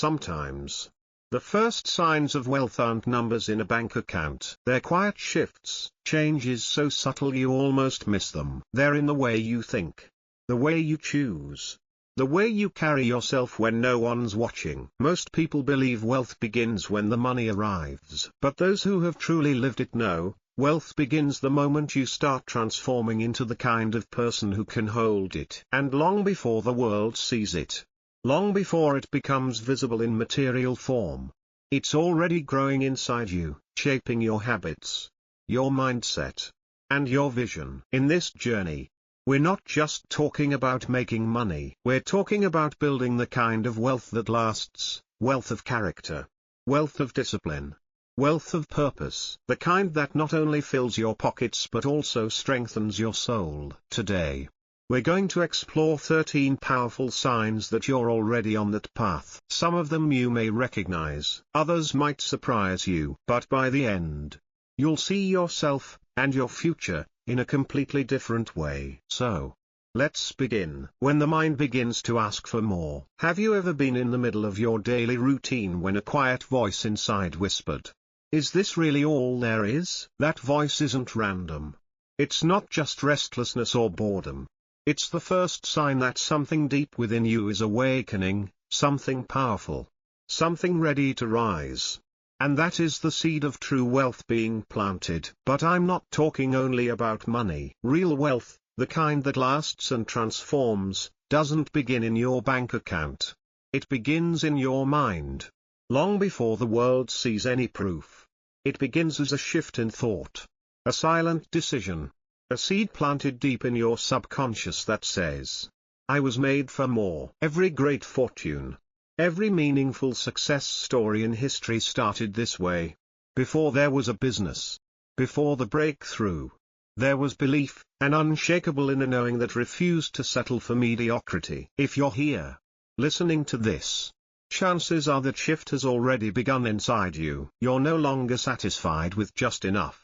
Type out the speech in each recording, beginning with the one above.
sometimes. The first signs of wealth aren't numbers in a bank account. They're quiet shifts, changes so subtle you almost miss them. They're in the way you think, the way you choose, the way you carry yourself when no one's watching. Most people believe wealth begins when the money arrives. But those who have truly lived it know, wealth begins the moment you start transforming into the kind of person who can hold it. And long before the world sees it, long before it becomes visible in material form, it's already growing inside you, shaping your habits, your mindset, and your vision. In this journey, we're not just talking about making money. We're talking about building the kind of wealth that lasts, wealth of character, wealth of discipline, wealth of purpose. The kind that not only fills your pockets but also strengthens your soul. Today, we're going to explore 13 powerful signs that you're already on that path. Some of them you may recognize, others might surprise you. But by the end, you'll see yourself, and your future, in a completely different way. So, let's begin. When the mind begins to ask for more. Have you ever been in the middle of your daily routine when a quiet voice inside whispered, "Is this really all there is?" That voice isn't random. It's not just restlessness or boredom. It's the first sign that something deep within you is awakening, something powerful, something ready to rise. And that is the seed of true wealth being planted. But I'm not talking only about money. Real wealth, the kind that lasts and transforms, doesn't begin in your bank account. It begins in your mind. Long before the world sees any proof. It begins as a shift in thought, a silent decision, a seed planted deep in your subconscious that says, "I was made for more." Every great fortune, every meaningful success story in history started this way. Before there was a business, before the breakthrough, there was belief, an unshakable inner knowing that refused to settle for mediocrity. If you're here, listening to this, chances are that shift has already begun inside you. You're no longer satisfied with just enough.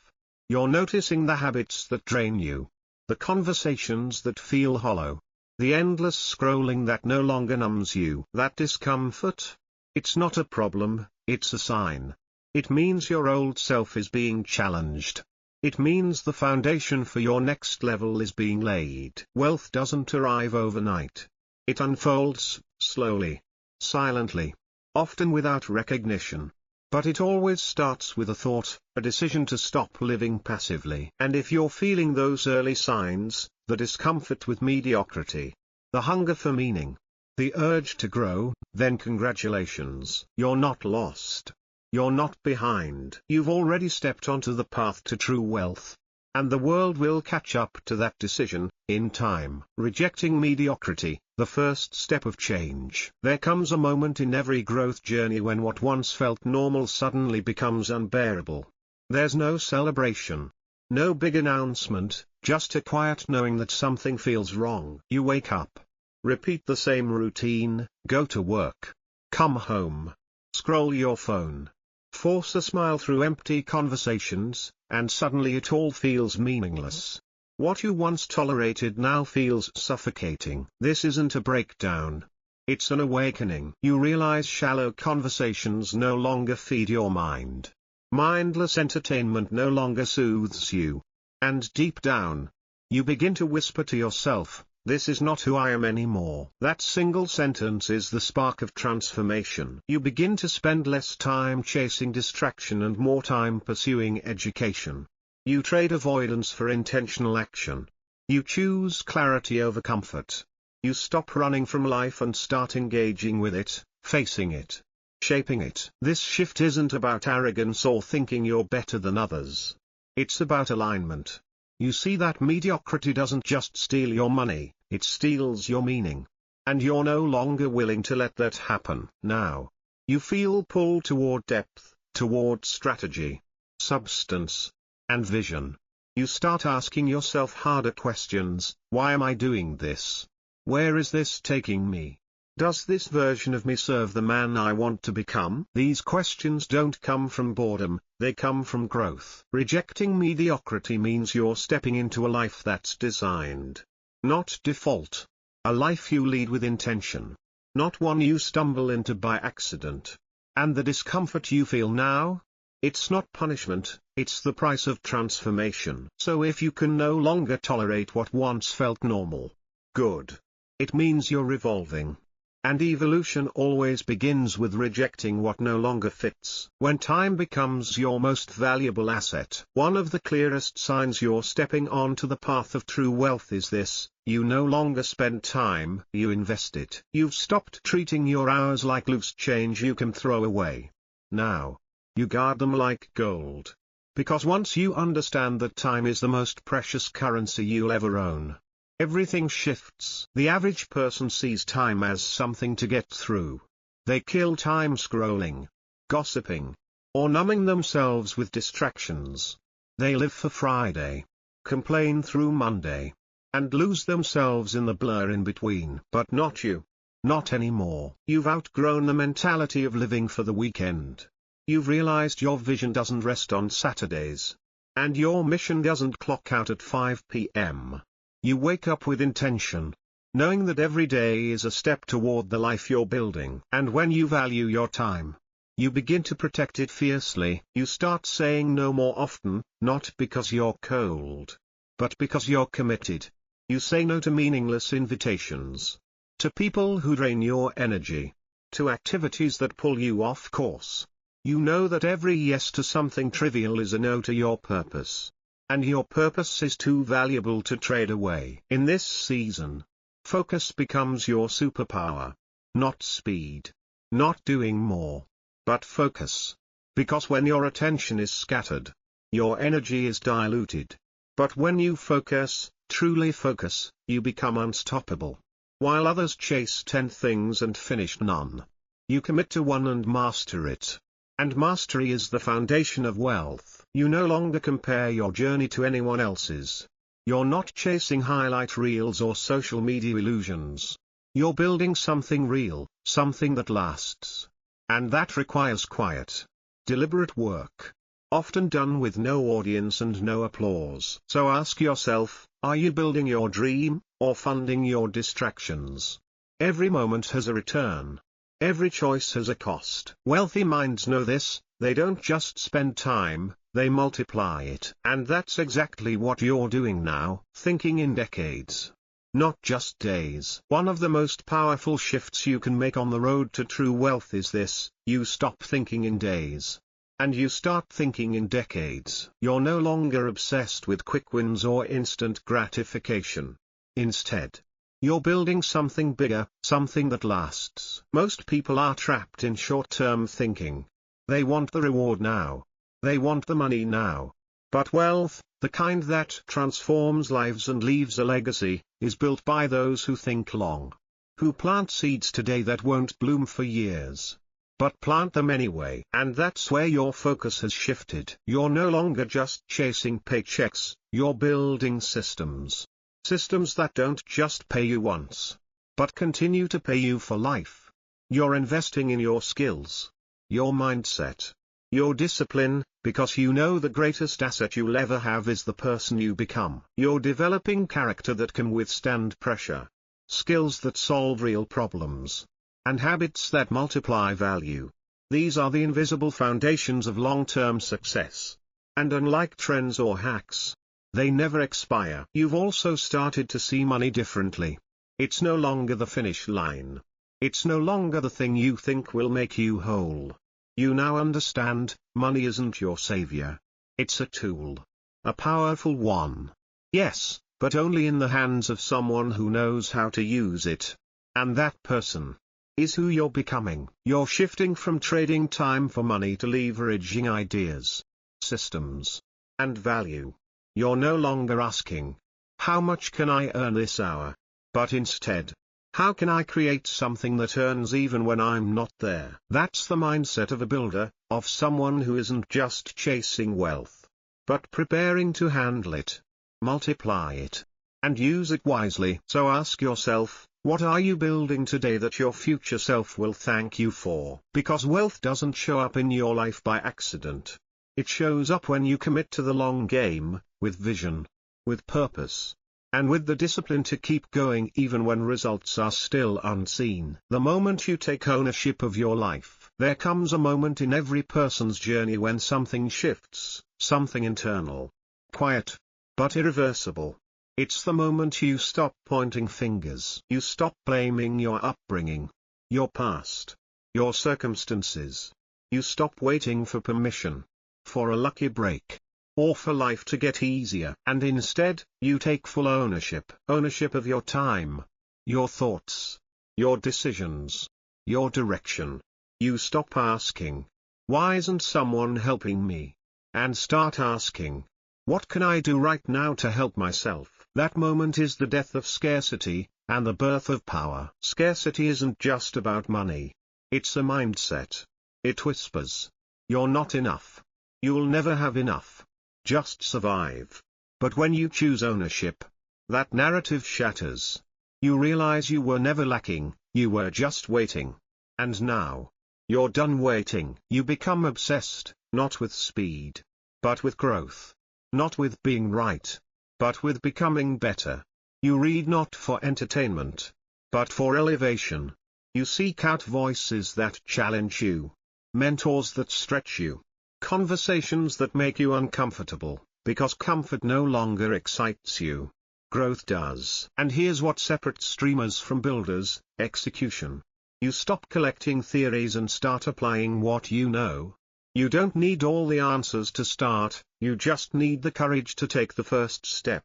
You're noticing the habits that drain you, the conversations that feel hollow, the endless scrolling that no longer numbs you. That discomfort? It's not a problem, it's a sign. It means your old self is being challenged. It means the foundation for your next level is being laid. Wealth doesn't arrive overnight. It unfolds, slowly, silently, often without recognition. But it always starts with a thought, a decision to stop living passively. And if you're feeling those early signs, the discomfort with mediocrity, the hunger for meaning, the urge to grow, then congratulations. You're not lost. You're not behind. You've already stepped onto the path to true wealth. And the world will catch up to that decision, in time. Rejecting mediocrity, the first step of change. There comes a moment in every growth journey when what once felt normal suddenly becomes unbearable. There's no celebration, no big announcement, just a quiet knowing that something feels wrong. You wake up, repeat the same routine, go to work, come home, scroll your phone, force a smile through empty conversations, and suddenly it all feels meaningless. What you once tolerated now feels suffocating. This isn't a breakdown. It's an awakening. You realize shallow conversations no longer feed your mind. Mindless entertainment no longer soothes you. And deep down, you begin to whisper to yourself, "This is not who I am anymore." That single sentence is the spark of transformation. You begin to spend less time chasing distraction and more time pursuing education. You trade avoidance for intentional action. You choose clarity over comfort. You stop running from life and start engaging with it, facing it, shaping it. This shift isn't about arrogance or thinking you're better than others. It's about alignment. You see that mediocrity doesn't just steal your money, it steals your meaning. And you're no longer willing to let that happen. Now, you feel pulled toward depth, toward strategy, substance, and vision. You start asking yourself harder questions. Why am I doing this? Where is this taking me? Does this version of me serve the man I want to become? These questions don't come from boredom, they come from growth. Rejecting mediocrity means you're stepping into a life that's designed, not default. A life you lead with intention, not one you stumble into by accident. And the discomfort you feel now? It's not punishment, it's the price of transformation. So if you can no longer tolerate what once felt normal, good. It means you're evolving. And evolution always begins with rejecting what no longer fits. When time becomes your most valuable asset, one of the clearest signs you're stepping onto the path of true wealth is this: you no longer spend time, you invest it. You've stopped treating your hours like loose change you can throw away. Now, you guard them like gold. Because once you understand that time is the most precious currency you'll ever own, everything shifts. The average person sees time as something to get through. They kill time scrolling, gossiping, or numbing themselves with distractions. They live for Friday, complain through Monday, and lose themselves in the blur in between. But not you. Not anymore. You've outgrown the mentality of living for the weekend. You've realized your vision doesn't rest on Saturdays. And your mission doesn't clock out at 5 p.m. You wake up with intention, knowing that every day is a step toward the life you're building. And when you value your time, you begin to protect it fiercely. You start saying no more often, not because you're cold, but because you're committed. You say no to meaningless invitations, to people who drain your energy, to activities that pull you off course. You know that every yes to something trivial is a no to your purpose. And your purpose is too valuable to trade away. In this season, focus becomes your superpower. Not speed. Not doing more. But focus. Because when your attention is scattered, your energy is diluted. But when you focus, truly focus, you become unstoppable. While others chase 10 things and finish none, you commit to one and master it. And mastery is the foundation of wealth. You no longer compare your journey to anyone else's. You're not chasing highlight reels or social media illusions. You're building something real, something that lasts. And that requires quiet, deliberate work, often done with no audience and no applause. So ask yourself, are you building your dream, or funding your distractions? Every moment has a return. Every choice has a cost. Wealthy minds know this. They don't just spend time, they multiply it. And that's exactly what you're doing now, thinking in decades, not just days. One of the most powerful shifts you can make on the road to true wealth is this: you stop thinking in days, and you start thinking in decades. You're no longer obsessed with quick wins or instant gratification. Instead, you're building something bigger, something that lasts. Most people are trapped in short-term thinking. They want the reward now. They want the money now. But wealth, the kind that transforms lives and leaves a legacy, is built by those who think long. Who plant seeds today that won't bloom for years. But plant them anyway. And that's where your focus has shifted. You're no longer just chasing paychecks, you're building systems. Systems that don't just pay you once, but continue to pay you for life. You're investing in your skills, your mindset, your discipline, because you know the greatest asset you'll ever have is the person you become. You're developing character that can withstand pressure, skills that solve real problems, and habits that multiply value. These are the invisible foundations of long-term success. And unlike trends or hacks, they never expire. You've also started to see money differently. It's no longer the finish line. It's no longer the thing you think will make you whole. You now understand, money isn't your savior. It's a tool. A powerful one. Yes, but only in the hands of someone who knows how to use it. And that person is who you're becoming. You're shifting from trading time for money to leveraging ideas, systems, and value. You're no longer asking, how much can I earn this hour? But instead, how can I create something that earns even when I'm not there? That's the mindset of a builder, of someone who isn't just chasing wealth, but preparing to handle it, multiply it, and use it wisely. So ask yourself, what are you building today that your future self will thank you for? Because wealth doesn't show up in your life by accident. It shows up when you commit to the long game, with vision, with purpose, and with the discipline to keep going even when results are still unseen. The moment you take ownership of your life, there comes a moment in every person's journey when something shifts, something internal. Quiet, but irreversible. It's the moment you stop pointing fingers. You stop blaming your upbringing, your past, your circumstances. You stop waiting for permission, for a lucky break, or for life to get easier. And instead, you take full ownership. Ownership of your time, your thoughts, your decisions, your direction. You stop asking, why isn't someone helping me? And start asking, what can I do right now to help myself? That moment is the death of scarcity, and the birth of power. Scarcity isn't just about money. It's a mindset. It whispers, you're not enough. You'll never have enough. Just survive. But when you choose ownership, that narrative shatters. You realize you were never lacking, you were just waiting. And now, you're done waiting. You become obsessed, not with speed, but with growth. Not with being right, but with becoming better. You read not for entertainment, but for elevation. You seek out voices that challenge you, mentors that stretch you, conversations that make you uncomfortable, because comfort no longer excites you. Growth does. And here's what separates dreamers from builders: execution. You stop collecting theories and start applying what you know. You don't need all the answers to start, you just need the courage to take the first step.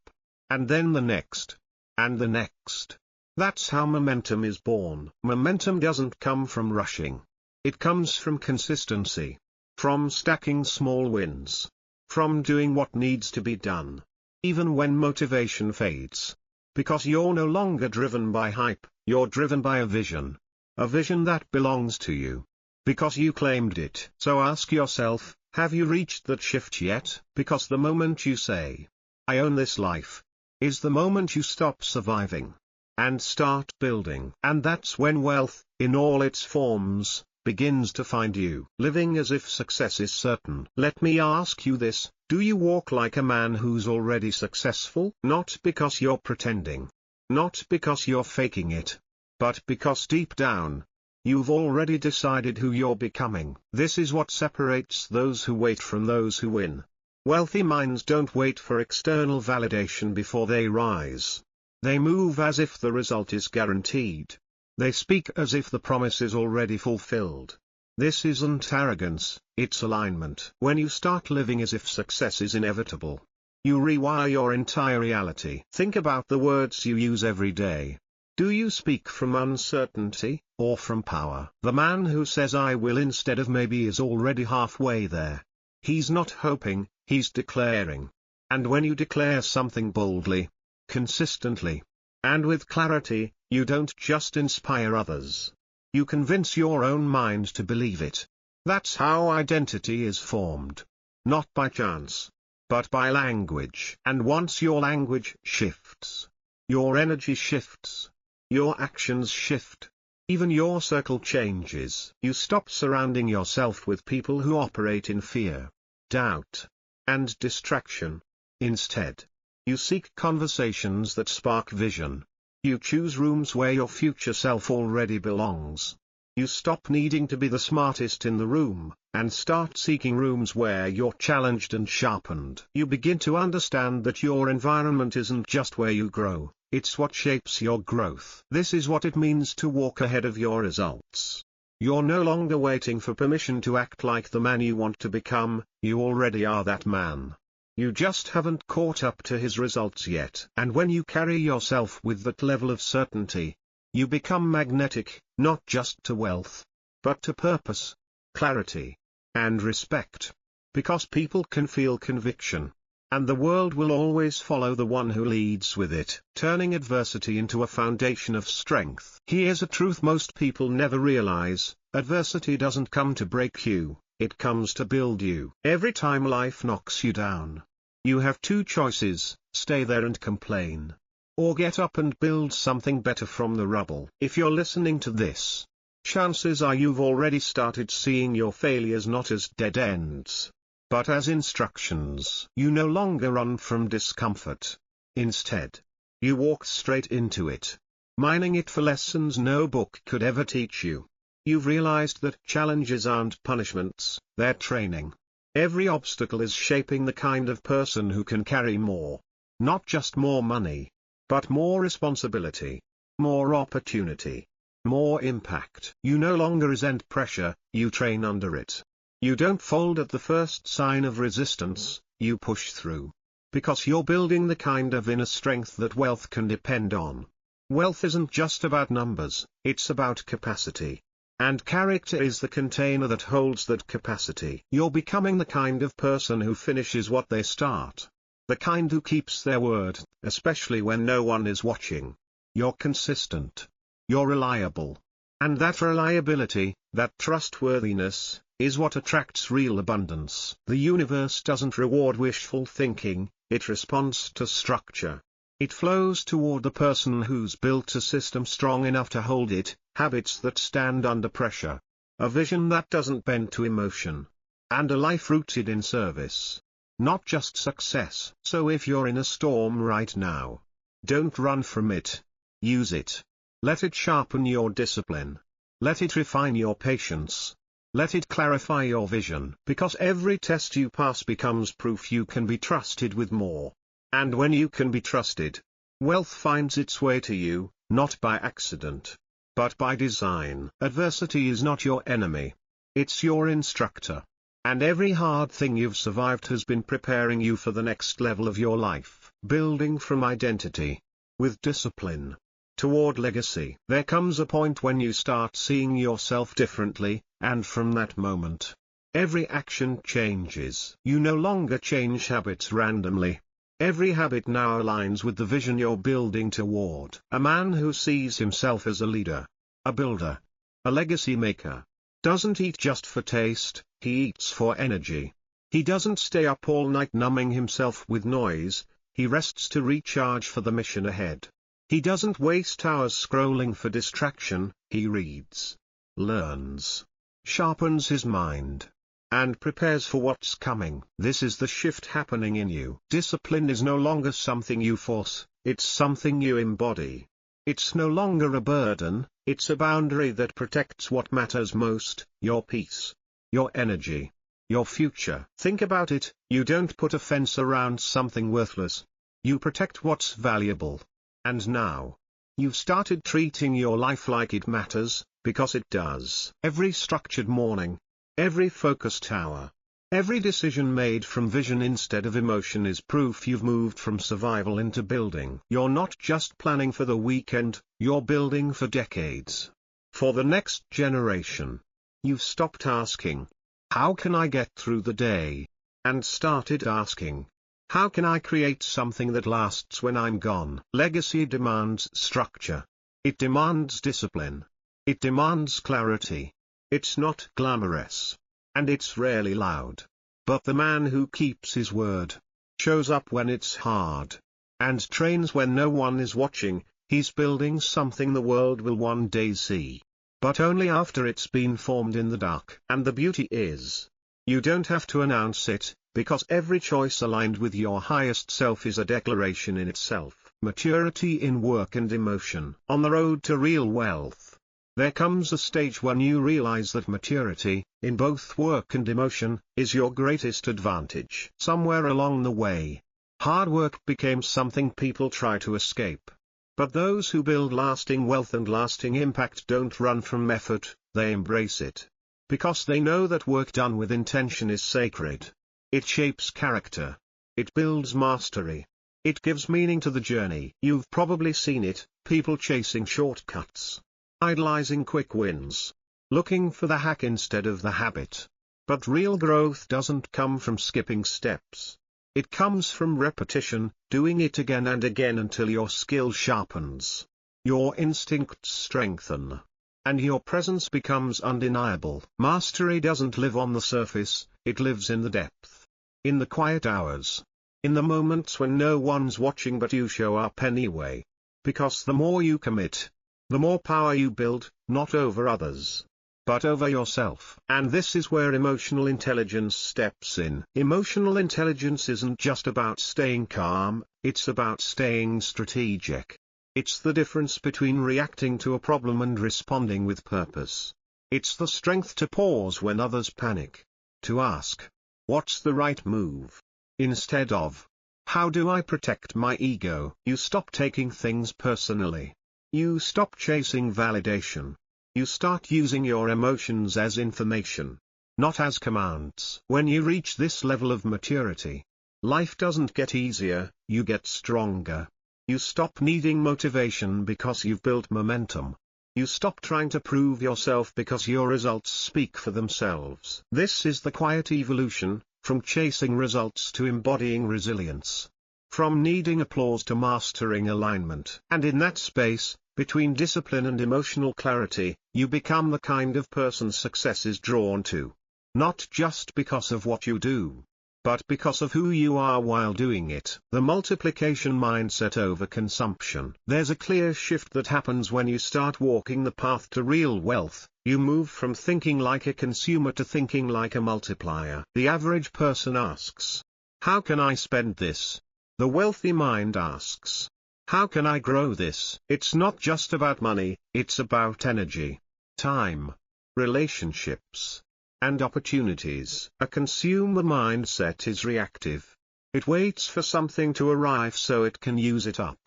And then the next. And the next. That's how momentum is born. Momentum doesn't come from rushing. It comes from consistency. From stacking small wins. From doing what needs to be done, even when motivation fades. Because you're no longer driven by hype, you're driven by a vision. A vision that belongs to you. Because you claimed it. So ask yourself, have you reached that shift yet? Because the moment you say, I own this life, is the moment you stop surviving and start building. And that's when wealth, in all its forms, begins to find you. Living as if success is certain. Let me ask you this: do you walk like a man who's already successful? Not because you're pretending. Not because you're faking it. But because deep down, you've already decided who you're becoming. This is what separates those who wait from those who win. Wealthy minds don't wait for external validation before they rise. They move as if the result is guaranteed. They speak as if the promise is already fulfilled. This isn't arrogance, it's alignment. When you start living as if success is inevitable, you rewire your entire reality. Think about the words you use every day. Do you speak from uncertainty, or from power? The man who says I will instead of maybe is already halfway there. He's not hoping, he's declaring. And when you declare something boldly, consistently, and with clarity, you don't just inspire others. You convince your own mind to believe it. That's how identity is formed. Not by chance, but by language. And once your language shifts, your energy shifts, your actions shift. Even your circle changes. You stop surrounding yourself with people who operate in fear, doubt, and distraction. Instead, you seek conversations that spark vision. You choose rooms where your future self already belongs. You stop needing to be the smartest in the room, and start seeking rooms where you're challenged and sharpened. You begin to understand that your environment isn't just where you grow, it's what shapes your growth. This is what it means to walk ahead of your results. You're no longer waiting for permission to act like the man you want to become, you already are that man. You just haven't caught up to his results yet. And when you carry yourself with that level of certainty, you become magnetic, not just to wealth, but to purpose, clarity, and respect. Because people can feel conviction, and the world will always follow the one who leads with it, turning adversity into a foundation of strength. Here's a truth most people never realize: adversity doesn't come to break you, it comes to build you. Every time life knocks you down, you have two choices: stay there and complain, or get up and build something better from the rubble. If you're listening to this, chances are you've already started seeing your failures not as dead ends, but as instructions. You no longer run from discomfort. Instead, You walk straight into it, mining it for lessons no book could ever teach you. You've realized that challenges aren't punishments, they're training. Every obstacle is shaping the kind of person who can carry more. Not just more money, but more responsibility, more opportunity, more impact. You no longer resent pressure, you train under it. You don't fold at the first sign of resistance, you push through. Because you're building the kind of inner strength that wealth can depend on. Wealth isn't just about numbers, it's about capacity. And character is the container that holds that capacity. You're becoming the kind of person who finishes what they start. The kind who keeps their word, especially when no one is watching. You're consistent. You're reliable. And that reliability, that trustworthiness, is what attracts real abundance. The universe doesn't reward wishful thinking, it responds to structure. It flows toward the person who's built a system strong enough to hold it, habits that stand under pressure, a vision that doesn't bend to emotion, and a life rooted in service. Not just success. So if you're in a storm right now, don't run from it. Use it. Let it sharpen your discipline. Let it refine your patience. Let it clarify your vision. Because every test you pass becomes proof you can be trusted with more. And when you can be trusted, wealth finds its way to you, not by accident, but by design. Adversity is not your enemy. It's your instructor. And every hard thing you've survived has been preparing you for the next level of your life. Building from identity, with discipline, toward legacy. There comes a point when you start seeing yourself differently, and from that moment, every action changes. You no longer change habits randomly. Every habit now aligns with the vision you're building toward. A man who sees himself as a leader, a builder, a legacy maker, doesn't eat just for taste, he eats for energy. He doesn't stay up all night numbing himself with noise, he rests to recharge for the mission ahead. He doesn't waste hours scrolling for distraction, he reads, learns, sharpens his mind, and prepares for what's coming. This is the shift happening in you. Discipline is no longer something you force, it's something you embody. It's no longer a burden, it's a boundary that protects what matters most, your peace, your energy, your future. Think about it, you don't put a fence around something worthless. You protect what's valuable. And now, you've started treating your life like it matters, because it does. Every structured morning, every focused hour, every decision made from vision instead of emotion is proof you've moved from survival into building. You're not just planning for the weekend, you're building for decades. For the next generation. You've stopped asking, how can I get through the day? And started asking, how can I create something that lasts when I'm gone? Legacy demands structure. It demands discipline. It demands clarity. It's not glamorous. And it's rarely loud. But the man who keeps his word, shows up when it's hard, and trains when no one is watching, he's building something the world will one day see. But only after it's been formed in the dark. And the beauty is, you don't have to announce it, because every choice aligned with your highest self is a declaration in itself. Maturity in work and emotion. On the road to real wealth, there comes a stage when you realize that maturity, in both work and emotion, is your greatest advantage. Somewhere along the way, hard work became something people try to escape. But those who build lasting wealth and lasting impact don't run from effort, they embrace it. Because they know that work done with intention is sacred. It shapes character. It builds mastery. It gives meaning to the journey. You've probably seen it, people chasing shortcuts, idolizing quick wins, looking for the hack instead of the habit. But real growth doesn't come from skipping steps. It comes from repetition, doing it again and again until your skill sharpens, your instincts strengthen, and your presence becomes undeniable. Mastery doesn't live on the surface, it lives in the depth, in the quiet hours, in the moments when no one's watching but you show up anyway. Because the more you commit, the more power you build, not over others, but over yourself. And this is where emotional intelligence steps in. Emotional intelligence isn't just about staying calm, it's about staying strategic. It's the difference between reacting to a problem and responding with purpose. It's the strength to pause when others panic. To ask, what's the right move? Instead of, how do I protect my ego? You stop taking things personally. You stop chasing validation. You start using your emotions as information, not as commands. When you reach this level of maturity, life doesn't get easier, you get stronger. You stop needing motivation because you've built momentum. You stop trying to prove yourself because your results speak for themselves. This is the quiet evolution, from chasing results to embodying resilience. From needing applause to mastering alignment. And in that space, between discipline and emotional clarity, you become the kind of person success is drawn to. Not just because of what you do, but because of who you are while doing it. The multiplication mindset over consumption. There's a clear shift that happens when you start walking the path to real wealth. You move from thinking like a consumer to thinking like a multiplier. The average person asks, how can I spend this? The wealthy mind asks, how can I grow this? It's not just about money, it's about energy, time, relationships, and opportunities. A consumer mindset is reactive. It waits for something to arrive so it can use it up.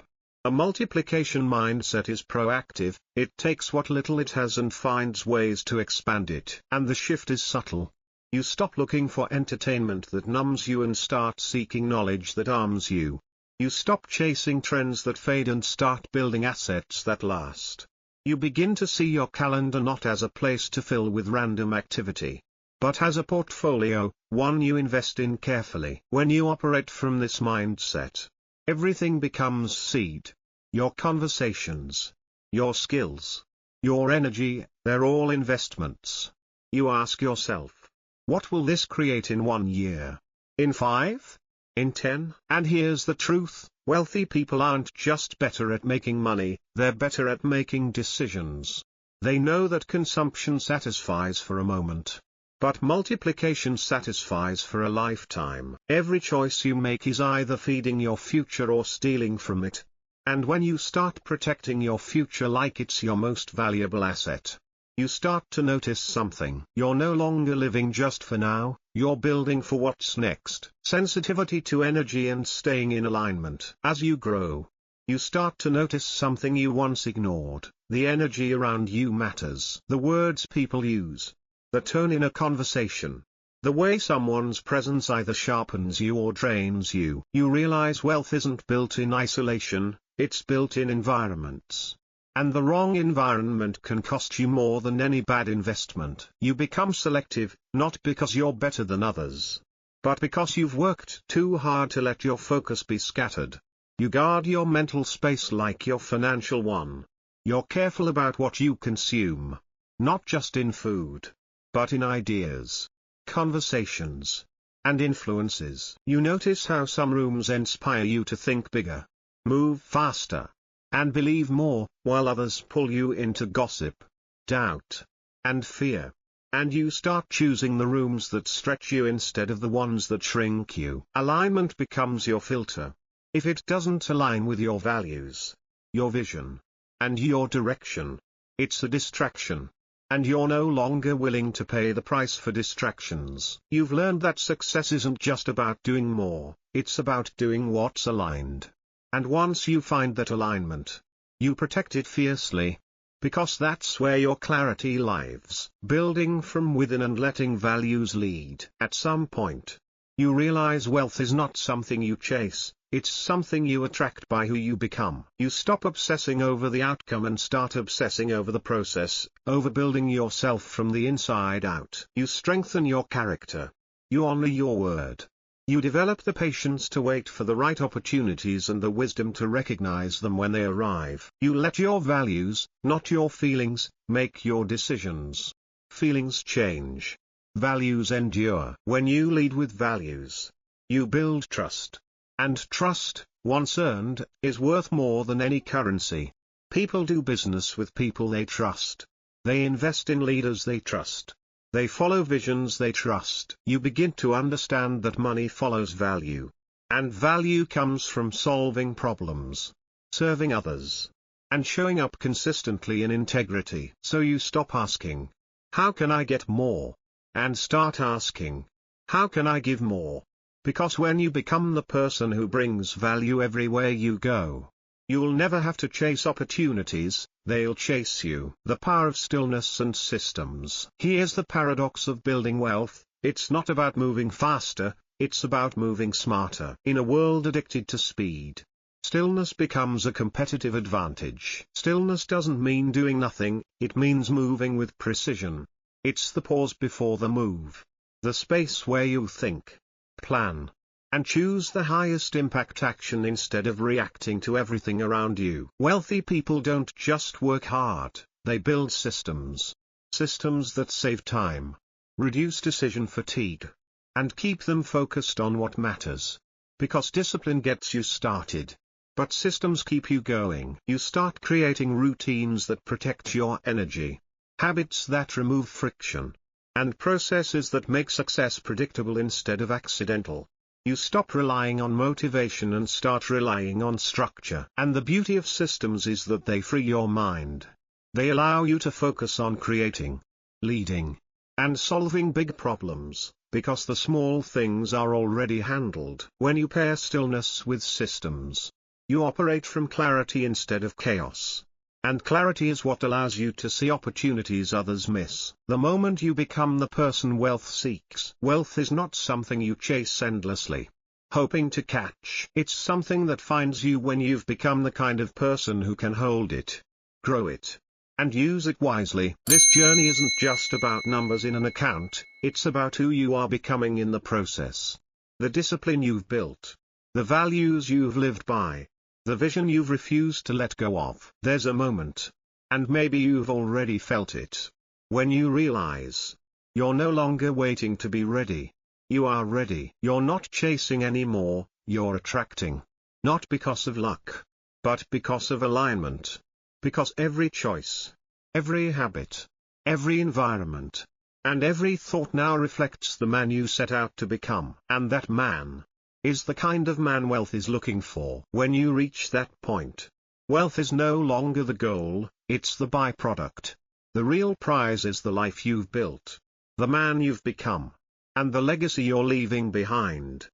A multiplication mindset is proactive. It takes what little it has and finds ways to expand it. And the shift is subtle. You stop looking for entertainment that numbs you and start seeking knowledge that arms you. You stop chasing trends that fade and start building assets that last. You begin to see your calendar not as a place to fill with random activity, but as a portfolio, one you invest in carefully. When you operate from this mindset, everything becomes seed. Your conversations, your skills, your energy, they're all investments. You ask yourself, what will this create in 1 year? In 5? In 10? And here's the truth, wealthy people aren't just better at making money, they're better at making decisions. They know that consumption satisfies for a moment, but multiplication satisfies for a lifetime. Every choice you make is either feeding your future or stealing from it. And when you start protecting your future like it's your most valuable asset, you start to notice something. You're no longer living just for now, you're building for what's next. Sensitivity to energy and staying in alignment. As you grow, you start to notice something you once ignored. The energy around you matters. The words people use, the tone in a conversation, the way someone's presence either sharpens you or drains you. You realize wealth isn't built in isolation, it's built in environments. And the wrong environment can cost you more than any bad investment. You become selective, not because you're better than others, but because you've worked too hard to let your focus be scattered. You guard your mental space like your financial one. You're careful about what you consume, not just in food, but in ideas, conversations, and influences. You notice how some rooms inspire you to think bigger, move faster, and believe more, while others pull you into gossip, doubt, and fear. And you start choosing the rooms that stretch you instead of the ones that shrink you. Alignment becomes your filter. If it doesn't align with your values, your vision, and your direction, it's a distraction. And you're no longer willing to pay the price for distractions. You've learned that success isn't just about doing more, it's about doing what's aligned. And once you find that alignment, you protect it fiercely. Because that's where your clarity lives. Building from within and letting values lead. At some point, you realize wealth is not something you chase, it's something you attract by who you become. You stop obsessing over the outcome and start obsessing over the process, over building yourself from the inside out. You strengthen your character. You honor your word. You develop the patience to wait for the right opportunities and the wisdom to recognize them when they arrive. You let your values, not your feelings, make your decisions. Feelings change. Values endure. When you lead with values, you build trust. And trust, once earned, is worth more than any currency. People do business with people they trust. They invest in leaders they trust. They follow visions they trust. You begin to understand that money follows value. And value comes from solving problems, serving others, and showing up consistently in integrity. So you stop asking, how can I get more? And start asking, how can I give more? Because when you become the person who brings value everywhere you go, you'll never have to chase opportunities, they'll chase you. The power of stillness and systems. Here's the paradox of building wealth: it's not about moving faster, it's about moving smarter. In a world addicted to speed, stillness becomes a competitive advantage. Stillness doesn't mean doing nothing, it means moving with precision. It's the pause before the move. The space where you think, plan, and choose the highest impact action instead of reacting to everything around you. Wealthy people don't just work hard, they build systems. Systems that save time, reduce decision fatigue, and keep them focused on what matters. Because discipline gets you started, but systems keep you going. You start creating routines that protect your energy, habits that remove friction, and processes that make success predictable instead of accidental. You stop relying on motivation and start relying on structure. And the beauty of systems is that they free your mind. They allow you to focus on creating, leading, and solving big problems, because the small things are already handled. When you pair stillness with systems, you operate from clarity instead of chaos. And clarity is what allows you to see opportunities others miss. The moment you become the person wealth seeks. Wealth is not something you chase endlessly, hoping to catch. It's something that finds you when you've become the kind of person who can hold it, grow it, and use it wisely. This journey isn't just about numbers in an account, it's about who you are becoming in the process. The discipline you've built, the values you've lived by, the vision you've refused to let go of. There's a moment, and maybe you've already felt it, when you realize, you're no longer waiting to be ready. You are ready. You're not chasing anymore, you're attracting. Not because of luck, but because of alignment. Because every choice, every habit, every environment, and every thought now reflects the man you set out to become. And that man is the kind of man wealth is looking for. When you reach that point, wealth is no longer the goal, it's the byproduct. The real prize is the life you've built, the man you've become, and the legacy you're leaving behind.